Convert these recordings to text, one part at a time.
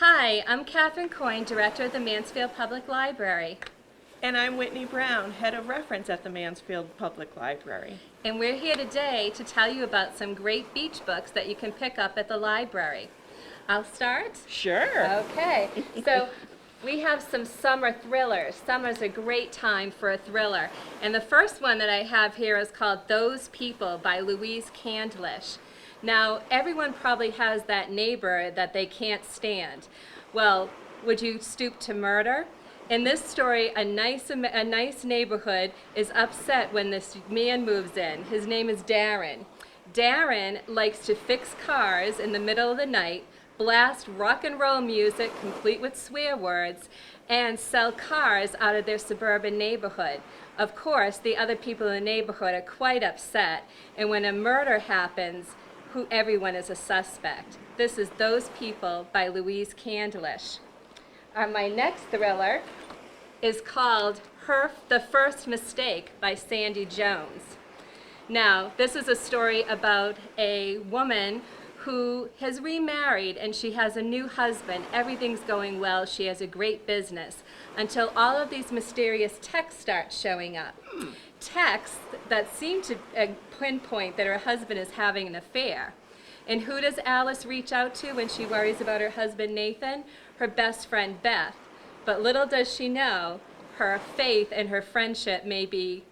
Hi, I'm Catherine Coyne, Director of the Mansfield Public Library, And I'm Whitney Brown, Head of Reference at the Mansfield Public Library. and we're here today to tell you about some great beach books that you can pick up at the library. I'll start? Sure. Okay, so we have some summer thrillers. Summer's a great time for a thriller. And the first one that I have here is called Those People by Louise Candlish. Now, everyone probably has that neighbor that they can't stand. Well, would you stoop to murder? In this story, a nice neighborhood is upset when this man moves in. His name is Darren. Darren likes to fix cars in the middle of the night, blast rock and roll music complete with swear words, and sell cars out of their suburban neighborhood. Of course, the other people in the neighborhood are quite upset, and when a murder happens, everyone is a suspect. This is Those People by Louise Candlish. My next thriller is called The First Mistake by Sandy Jones. Now, this is a story about a woman who has remarried and she has a new husband. Everything's going well. She has a great business until all of these mysterious texts start showing up. Texts that seem to pinpoint that her husband is having an affair. And who does Alice reach out to when she worries about her husband Nathan? Her best friend Beth. But little does she know, her faith and her friendship may be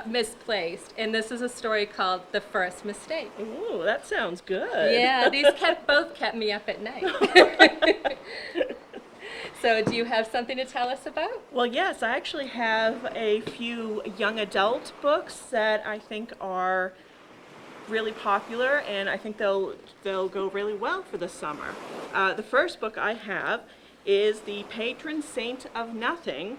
misplaced. And this is a story called The First Mistake. Ooh, that sounds good. Yeah, these both kept me up at night. So do you have something to tell us about? Well, yes, I actually have a few young adult books that I think are really popular, and I think they'll go really well for the summer. The first book I have is The Patron Saint of Nothing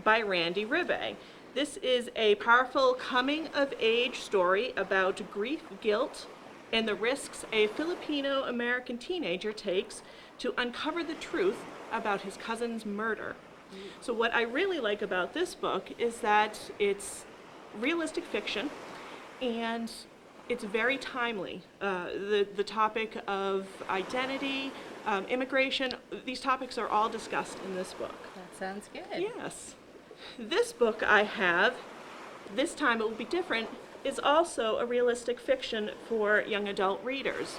by Randy Ribbe. This is a powerful coming-of-age story about grief, guilt, and the risks a Filipino-American teenager takes to uncover the truth about his cousin's murder. So what I really like about this book is that it's realistic fiction and it's very timely. The topic of identity, immigration, these topics are all discussed in this book. That sounds good. Yes. This book I have, this time it will be different, is also a realistic fiction for young adult readers.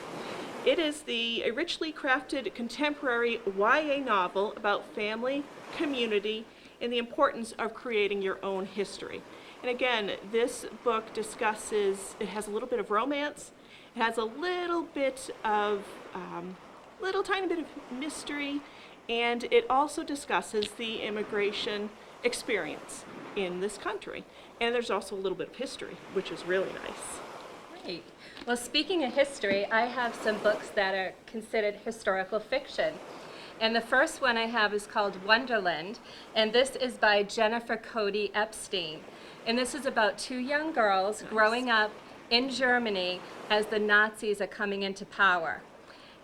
It is a richly crafted contemporary YA novel about family, community, and the importance of creating your own history. And again, this book discusses, it has a little bit of romance, it has a little bit of, little tiny bit of mystery, and it also discusses the immigration experience in this country. And there's also a little bit of history, which is really nice. Great. Well, speaking of history, I have some books that are considered historical fiction. And the first one I have is called Wonderland, and this is by Jennifer Cody Epstein. And this is about two young girls growing up in Germany as the Nazis are coming into power.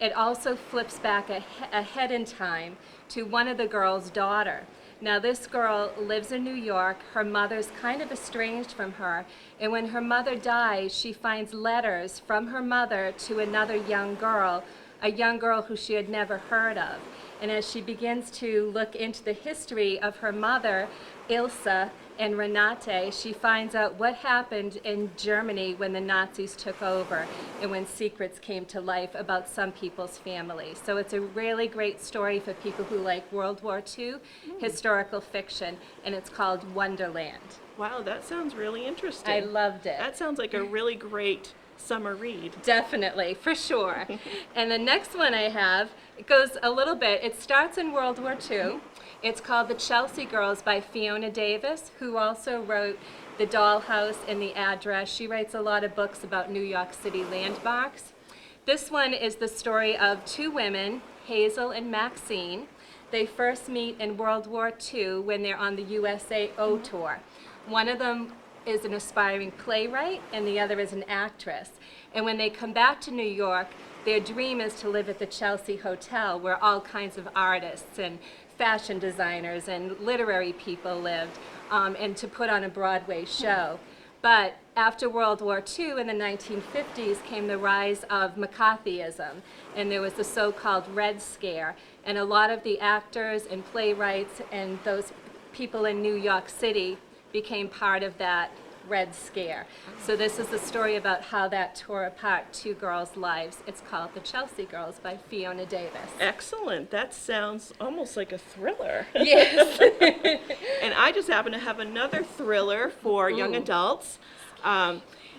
It also flips back ahead in time to one of the girls' daughter. Now, this girl lives in New York. Her mother's kind of estranged from her. And when her mother dies, she finds letters from her mother to another young girl, a young girl who she had never heard of. And as she begins to look into the history of her mother, Ilse and Renate, she finds out what happened in Germany when the Nazis took over and when secrets came to life about some people's families. So it's a really great story for people who like World War II historical fiction, and it's called Wonderland. Wow, that sounds really interesting. I loved it. That sounds like a really great summer read. Definitely, for sure. And the next one I have, it goes a little bit, it starts in World War II. It's called The Chelsea Girls by Fiona Davis, who also wrote The Dollhouse and The Address. She writes a lot of books about New York City landmarks. This one is the story of two women, Hazel and Maxine. They first meet in World War II when they're on the USAO tour. One of them is an aspiring playwright and the other is an actress. And when they come back to New York, their dream is to live at the Chelsea Hotel, where all kinds of artists and fashion designers and literary people lived, and to put on a Broadway show. But after World War II in the 1950s came the rise of McCarthyism, and there was the so-called Red Scare, and a lot of the actors and playwrights and those people in New York City became part of that Red Scare. So this is the story about how that tore apart two girls' lives. It's called The Chelsea Girls by Fiona Davis. Excellent. That sounds almost like a thriller. Yes. And I just happen to have another thriller for young Ooh. adults.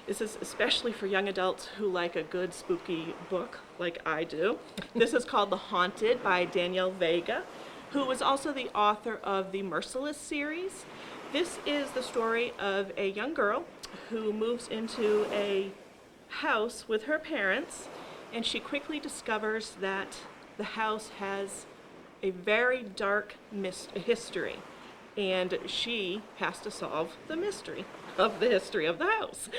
This is especially for young adults who like a good spooky book like I do. This is called The Haunted by Danielle Vega, who was also the author of the Merciless series. This is the story of a young girl who moves into a house with her parents, and she quickly discovers that the house has a very dark history, and she has to solve the mystery of the history of the house.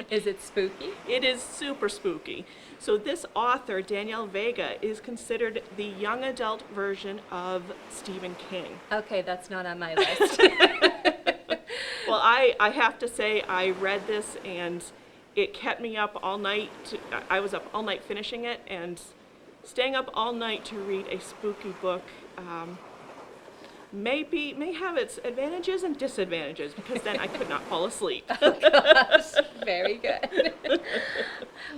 Is it spooky? It is super spooky. So this author, Danielle Vega, is considered the young adult version of Stephen King. Okay, that's not on my list. Well, I have to say I read this and it kept me up all night. I was up all night finishing it, and staying up all night to read a spooky book may have its advantages and disadvantages, because then I could not fall asleep. Gosh, very good.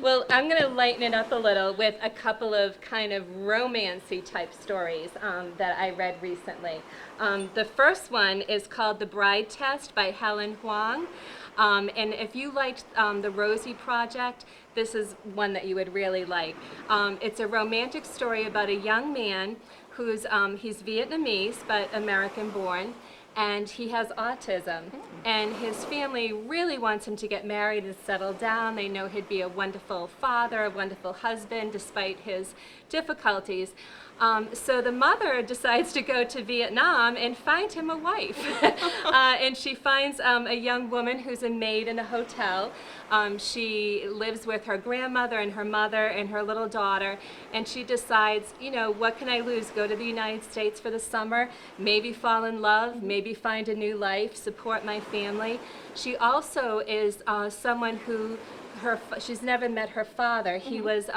Well, I'm going to lighten it up a little with a couple of kind of romancy type stories that I read recently. The first one is called The Bride Test by Helen Huang. And if you liked the Rosie Project, this is one that you would really like. It's a romantic story about a young man who's he's Vietnamese but American born, and he has autism. And his family really wants him to get married and settle down. They know he'd be a wonderful father, a wonderful husband, despite his difficulties. So the mother decides to go to Vietnam and find him a wife. And she finds a young woman who's a maid in a hotel. She lives with her grandmother and her mother and her little daughter, and she decides, you know, what can I lose? Go to the United States for the summer, maybe fall in love, maybe find a new life, support my family. She also is someone who she's never met her father. He was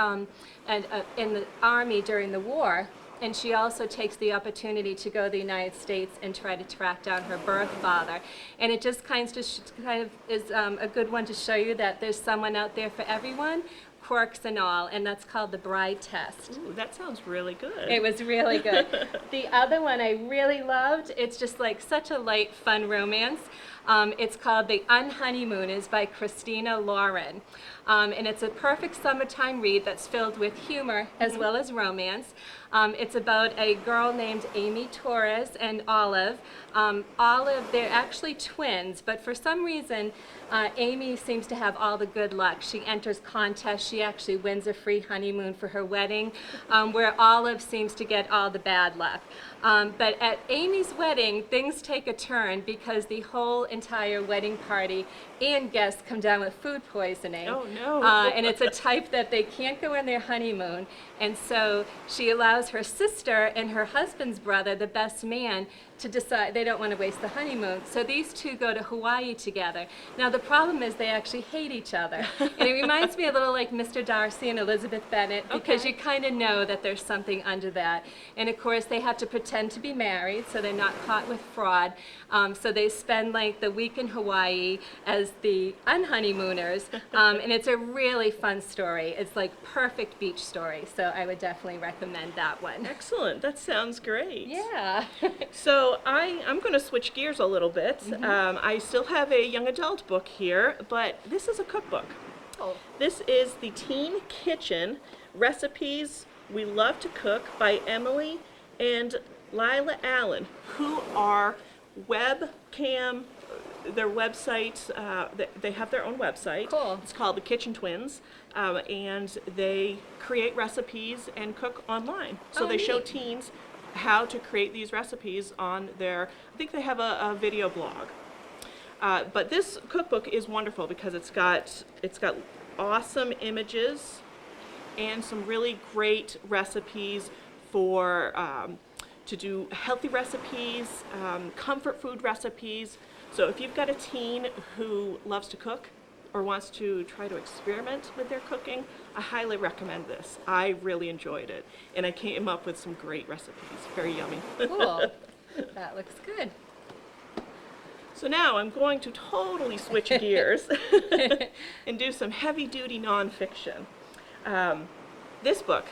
in the army during the war, and she also takes the opportunity to go to the United States and try to track down her birth father. And it just kind of is a good one to show you that there's someone out there for everyone, quirks and all, and that's called The Bride Test. Ooh, that sounds really good. It was really good. The other one I really loved, it's just like such a light, fun romance. It's called The Unhoneymooners by Christina Lauren. And it's a perfect summertime read that's filled with humor as well as romance. It's about a girl named Amy Torres and Olive. Olive, they're actually twins, but for some reason, Amy seems to have all the good luck. She enters contests. She actually wins a free honeymoon for her wedding, where Olive seems to get all the bad luck. But at Amy's wedding, things take a turn because the whole entire wedding party and guests come down with food poisoning. Oh, no. And it's a type that they can't go on their honeymoon. And so she allows her sister and her husband's brother, the best man, to decide they don't want to waste the honeymoon. So these two go to Hawaii together. Now the problem is they actually hate each other. And it reminds me a little like Mr. Darcy and Elizabeth Bennet, because you kind of know that there's something under that. And of course they have to pretend to be married so they're not caught with fraud. So they spend like the week in Hawaii as the unhoneymooners. And it's a really fun story. It's like perfect beach story. So I would definitely recommend that one. Excellent. That sounds great. Yeah. So I'm going to switch gears a little bit. I still have a young adult book here, but this is a cookbook. Oh. This is The Teen Kitchen, Recipes We Love to Cook by Emily and Lila Allen, who are webcam, their website, they have their own website. Cool. It's called The Kitchen Twins, and they create recipes and cook online. So Oh, they show neat. teens how to create these recipes on their, I think they have a video blog. But this cookbook is wonderful because it's got awesome images and some really great recipes for to do healthy recipes, comfort food recipes So if you've got a teen who loves to cook or wants to try to experiment with their cooking, I highly recommend this. I really enjoyed it, and I came up with some great recipes. Very yummy. Cool. That looks good. So now I'm going to totally switch gears and do some heavy-duty nonfiction. This book.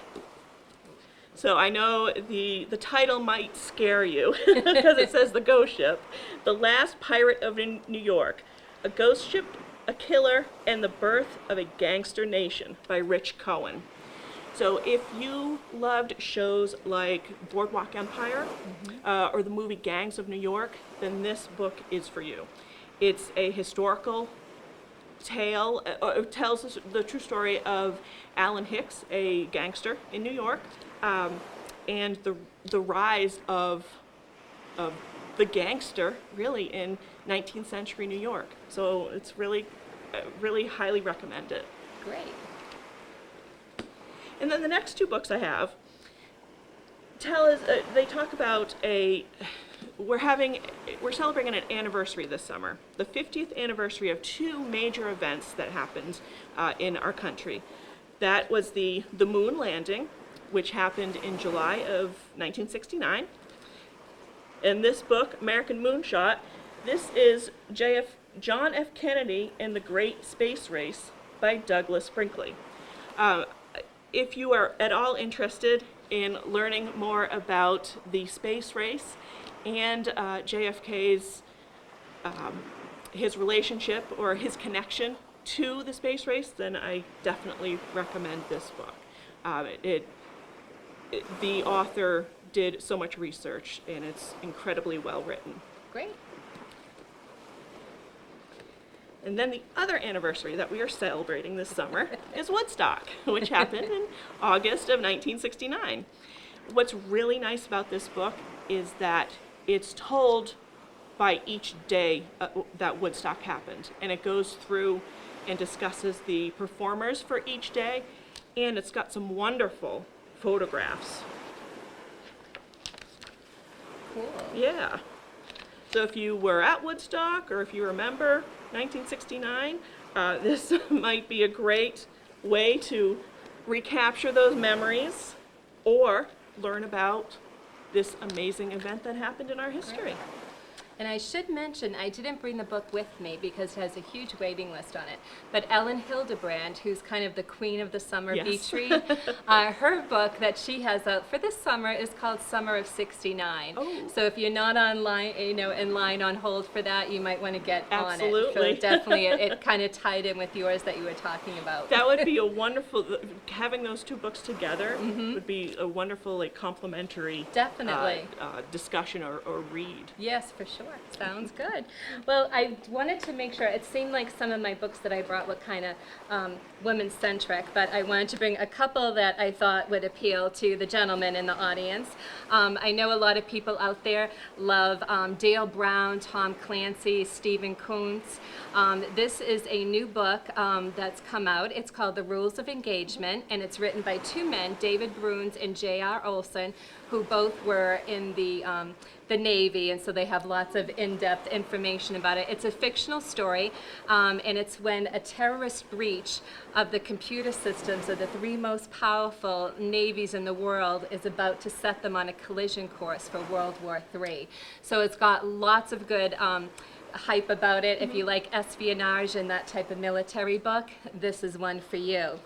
So I know the title might scare you because it says The Ghost Ship, The Last Pirate of New York, A Ghost Ship, a Killer, and the Birth of a Gangster Nation by Rich Cohen. So if you loved shows like Boardwalk Empire or the movie Gangs of New York, then this book is for you. It's a historical tale. It tells the true story of Alan Hicks, a gangster in New York, and the rise of the gangster, really, in 19th century New York. So it's really highly recommend it. Great. And then the next two books I have tell us, they talk about we're celebrating an anniversary this summer, the 50th anniversary of two major events that happened in our country. That was the moon landing, which happened in July of 1969. And this book, American Moonshot, this is John F. Kennedy and the Great Space Race by Douglas Brinkley. If you are at all interested in learning more about the space race and JFK's his relationship or his connection to the space race, then I definitely recommend this book. The author did so much research, and it's incredibly well written. Great. And then the other anniversary that we are celebrating this summer is Woodstock, which happened in August of 1969. What's really nice about this book is that it's told by each day that Woodstock happened, and it goes through and discusses the performers for each day, and it's got some wonderful photographs. Cool. Yeah. So if you were at Woodstock, or if you remember 1969, this might be a great way to recapture those memories or learn about this amazing event that happened in our history. And I should mention, I didn't bring the book with me because it has a huge waiting list on it, but Ellen Hildebrand, who's kind of the queen of the summer Yes. beach read, her book that she has out for this summer is called Summer of '69. Oh. So if you're not online, in line on hold for that, you might want to get on it. Absolutely. So definitely, it kind of tied in with yours that you were talking about. That would be a wonderful, having those two books together would be a wonderful, complementary Definitely. discussion or read. Yes, for sure. Sounds good. Well, I wanted to make sure, it seemed like some of my books that I brought were kind of women-centric, but I wanted to bring a couple that I thought would appeal to the gentlemen in the audience. I know a lot of people out there love Dale Brown, Tom Clancy, Stephen Kuntz. This is a new book that's come out. It's called The Rules of Engagement, and it's written by two men, David Bruns and J.R. Olson, who both were in the Navy, and so they have lots of in-depth information about it. It's a fictional story, and it's when a terrorist breach of the computer systems of the three most powerful navies in the world is about to set them on a collision course for World War III. So it's got lots of good hype about it. If you like espionage and that type of military book, this is one for you.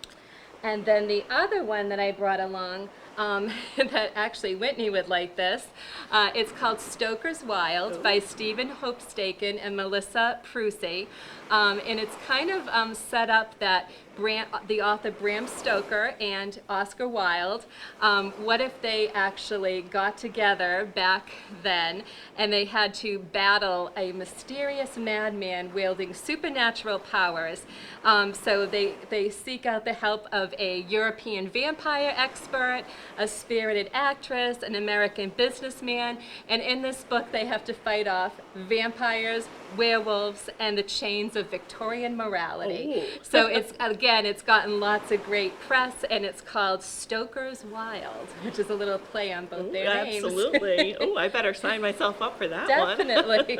And then the other one that I brought along, that actually Whitney would like this, it's called Stoker's Wild by Stephen Hopestaken and Melissa Prusy. And it's kind of set up that the author Bram Stoker and Oscar Wilde, what if they actually got together back then and they had to battle a mysterious madman wielding supernatural powers. So they seek out the help of a European vampire expert, a spirited actress, an American businessman, and in this book they have to fight off vampires, werewolves, and the chains of Victorian morality. Ooh. So it's gotten lots of great press, and it's called Stoker's Wild, which is a little play on both their names. Absolutely. Oh, I better sign myself up for that one. Definitely.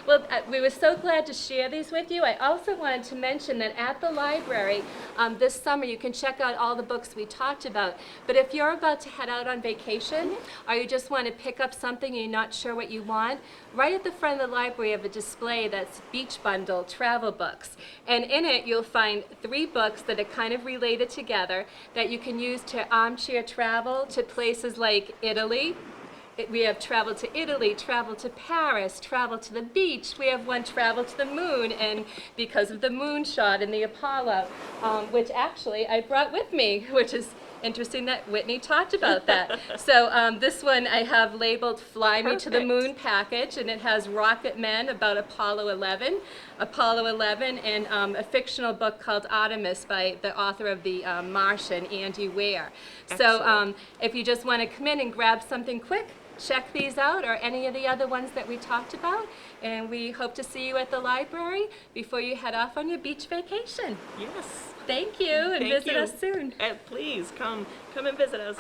Well, we were so glad to share these with you. I also wanted to mention that at the library this summer you can check out all the books we talked about. But if you're about to head out on vacation or you just want to pick up something and you're not sure what you want, right at the front of the library have a display that's Beach Bundle travel books. And in it you'll find 3 books that are kind of related together that you can use to armchair travel to places like Italy. We have travel to Italy, travel to Paris, travel to the beach. We have one travel to the moon, and because of the moonshot and the Apollo, which actually I brought with me, which is interesting that Whitney talked about that. So this one I have labeled Fly Me to the Moon package, and it has rocket men about Apollo 11, and a fictional book called Artemis by the author of The Martian, Andy Weir. So if you just want to come in and grab something quick, check these out or any of the other ones that we talked about, and we hope to see you at the library before you head off on your beach vacation. Yes. Thank you, and visit us soon. And please come and visit us.